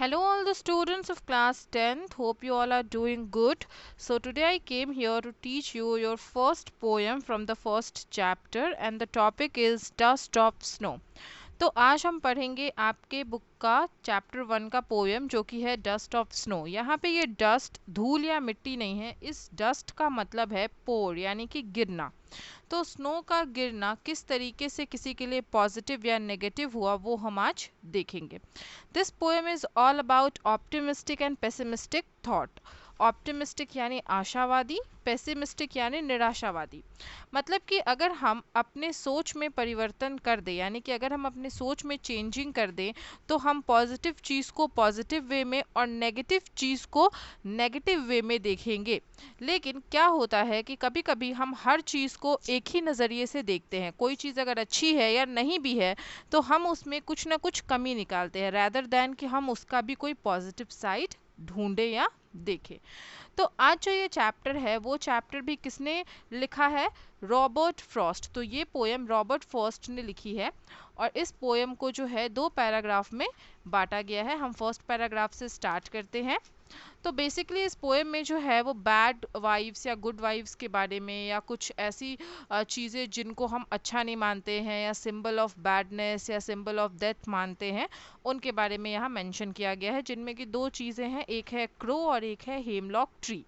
Hello all the students of class 10th. Hope you all are doing good. So today I came here to teach you your first poem from the first chapter and the topic is Dust of Snow. तो आज हम पढ़ेंगे आपके book का chapter 1 का poem जो कि है डस्ट ऑफ स्नो। यहाँ पे ये डस्ट धूल या मिट्टी नहीं है, इस डस्ट का मतलब है पोर यानी कि गिरना। तो स्नो का गिरना किस तरीके से किसी के लिए पॉजिटिव या नेगेटिव हुआ वो हम आज देखेंगे। This poem is all about optimistic and pessimistic thought. Optimistic यानी आशावादी, पेसिमिस्टिक यानी निराशावादी। मतलब कि अगर हम अपने सोच में परिवर्तन कर दें, यानी कि अगर हम अपने सोच में चेंजिंग कर दें तो हम पॉजिटिव चीज़ को पॉजिटिव वे में और नेगेटिव चीज़ को नेगेटिव वे में देखेंगे। लेकिन क्या होता है कि कभी कभी हम हर चीज़ को एक ही नज़रिए से देखते हैं। कोई चीज़ अगर अच्छी है या नहीं भी है तो हम उसमें कुछ ना कुछ कमी निकालते हैं, रैदर दैन कि हम उसका भी कोई पॉजिटिव साइड ढूंढे या देखें। तो आज जो ये चैप्टर है वो चैप्टर भी किसने लिखा है? Robert Frost. तो ये पोएम रॉबर्ट फ्रॉस्ट ने लिखी है और इस पोएम को जो है 2 पैराग्राफ में बांटा गया है। हम फर्स्ट पैराग्राफ से स्टार्ट करते हैं। तो बेसिकली इस पोएम में जो है वो बैड वाइब्स या गुड वाइब्स के बारे में या कुछ ऐसी चीज़ें जिनको हम अच्छा नहीं मानते हैं या सिंबल ऑफ बैडनेस या सिंबल ऑफ डेथ मानते हैं उनके बारे में यहाँ मेंशन किया गया है, जिनमें कि 2 चीज़ें हैं, एक है क्रो और एक है हेमलॉक ट्री।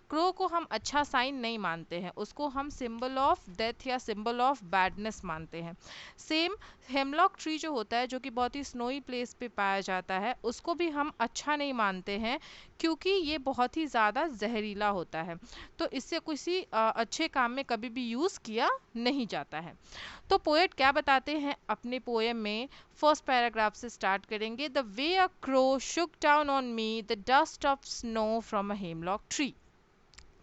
क्रो को हम अच्छा साइन नहीं मानते हैं, उसको हम सिंबल ऑफ डेथ या सिंबल ऑफ बैडनेस मानते हैं। सेम हेमलॉक ट्री जो होता है, जो कि बहुत ही स्नोई प्लेस पे पाया जाता है, उसको भी हम अच्छा नहीं मानते हैं क्योंकि ये बहुत ही ज़्यादा जहरीला होता है। तो इससे किसी अच्छे काम में कभी भी यूज़ किया नहीं जाता है। तो पोएट क्या बताते हैं अपने पोएम में? फर्स्ट पैराग्राफ से स्टार्ट करेंगे। The way a crow Shuk down on me the dust of snow from a hemlock tree.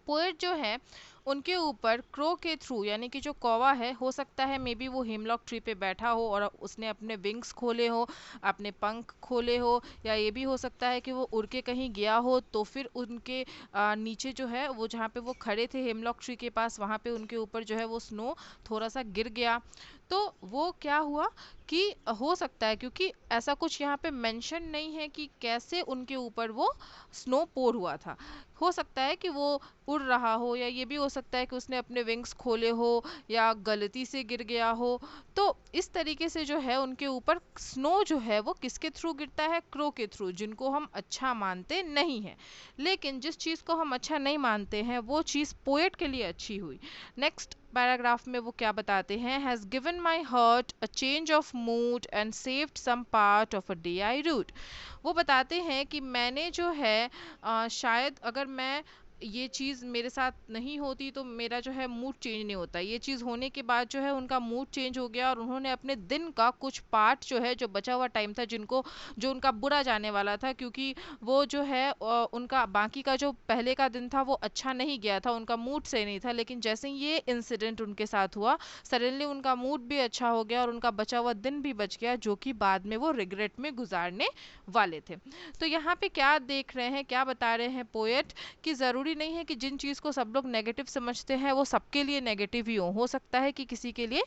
Poet जो है उनके ऊपर क्रो के थ्रू, यानी कि जो कौवा है, हो सकता है मे बी वो हेमलॉक ट्री पे बैठा हो और उसने अपने विंग्स खोले हो, अपने पंख खोले हो, या ये भी हो सकता है कि वो उड़ के कहीं गया हो तो फिर उनके नीचे जो है वो जहाँ पे वो खड़े थे हेमलॉक ट्री के पास, वहाँ पे उनके ऊपर जो है वो स्नो थोड़ा सा गिर गया। तो वो क्या हुआ कि हो सकता है, क्योंकि ऐसा कुछ यहाँ पे मेंशन नहीं है कि कैसे उनके ऊपर वो स्नो पोर हुआ था। हो सकता है कि वो उड़ रहा हो, या ये भी हो सकता है कि उसने अपने विंग्स खोले हो या गलती से गिर गया हो। तो इस तरीके से जो है उनके ऊपर स्नो जो है वो किसके थ्रू गिरता है? क्रो के थ्रू, जिनको हम अच्छा मानते नहीं हैं। लेकिन जिस चीज़ को हम अच्छा नहीं मानते हैं वो चीज़ पोएट के लिए अच्छी हुई। नेक्स्ट पैराग्राफ में वो क्या बताते हैं? Has given my heart a change of mood and saved some part of a day I rued. वो बताते हैं कि मैंने जो है शायद अगर मैं ये चीज़ मेरे साथ नहीं होती तो मेरा जो है मूड चेंज नहीं होता। ये चीज़ होने के बाद जो है उनका मूड चेंज हो गया और उन्होंने अपने दिन का कुछ पार्ट जो है, जो बचा हुआ टाइम था, जो उनका बुरा जाने वाला था, क्योंकि वो जो है उनका बाकी का जो पहले का दिन था वो अच्छा नहीं गया था, उनका मूड सही नहीं था। लेकिन जैसे ही ये इंसिडेंट उनके साथ हुआ, सडनली उनका मूड भी अच्छा हो गया और उनका बचा हुआ दिन भी बच गया, जो कि बाद में वो रिग्रेट में गुजारने वाले थे। तो यहाँ पे क्या देख रहे हैं, क्या बता रहे हैं पोएट, कि ज़रूरी नहीं है कि जिन चीज़ को सब लोग नेगेटिव समझते हैं वो सबके लिए नेगेटिव ही हो सकता है कि किसी के लिए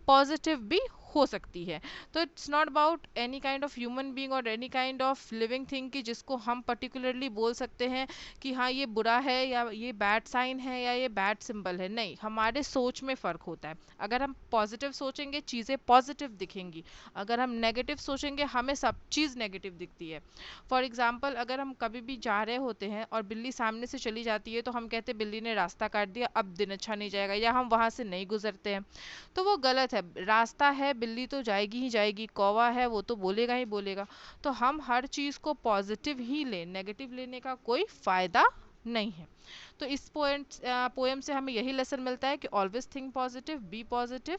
पॉजिटिव भी हो सकती है। तो it's not about any kind of human being और any kind of living thing कि जिसको हम पर्टिकुलरली बोल सकते हैं कि हाँ ये बुरा है या ये बैड साइन है या ये बैड सिंबल है। नहीं, हमारे सोच में फ़र्क होता है। अगर हम पॉजिटिव सोचेंगे चीज़ें पॉजिटिव दिखेंगी, अगर हम नेगेटिव सोचेंगे हमें सब चीज़ नेगेटिव दिखती है। फॉर एग्जाम्पल, अगर हम कभी भी जा रहे होते हैं और बिल्ली सामने से चली जाती है तो हम कहते हैं बिल्ली ने रास्ता काट दिया, अब दिन अच्छा नहीं जाएगा, या हम वहाँ से नहीं गुजरते हैं। तो वो गलत है। रास्ता है, बिल्ली तो जाएगी ही जाएगी, कौवा है वो तो बोलेगा ही बोलेगा। तो हम हर चीज़ को पॉजिटिव ही लें, नेगेटिव लेने का कोई फ़ायदा नहीं है। तो इस पोएम से हमें यही लेसन मिलता है कि always think positive, be positive,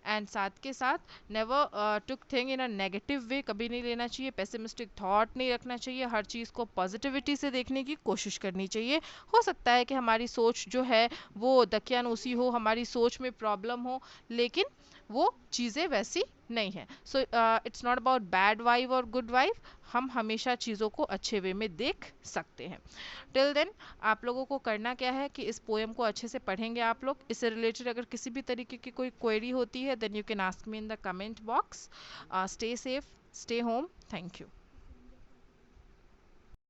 and साथ के साथ never took thing in a negative way, कभी नहीं लेना चाहिए, पेसिमिस्टिक थॉट नहीं रखना चाहिए, हर चीज़ को पॉजिटिविटी से देखने की कोशिश करनी चाहिए। हो सकता है कि हमारी सोच जो है वो दकियानूसी हो, हमारी सोच में प्रॉब्लम हो, लेकिन वो चीज़ें वैसी नहीं है। So it's not about bad vibe और गुड वाइब, हम हमेशा चीज़ों को अच्छे वे में देख सकते हैं। टिल देन आप लोगों को करना क्या है कि इस पोएम को अच्छे से पढ़ेंगे आप लोग। इससे रिलेटेड अगर किसी भी तरीके की कोई क्वेरी होती है then you can ask me in the comment box. Stay safe, stay home, thank you.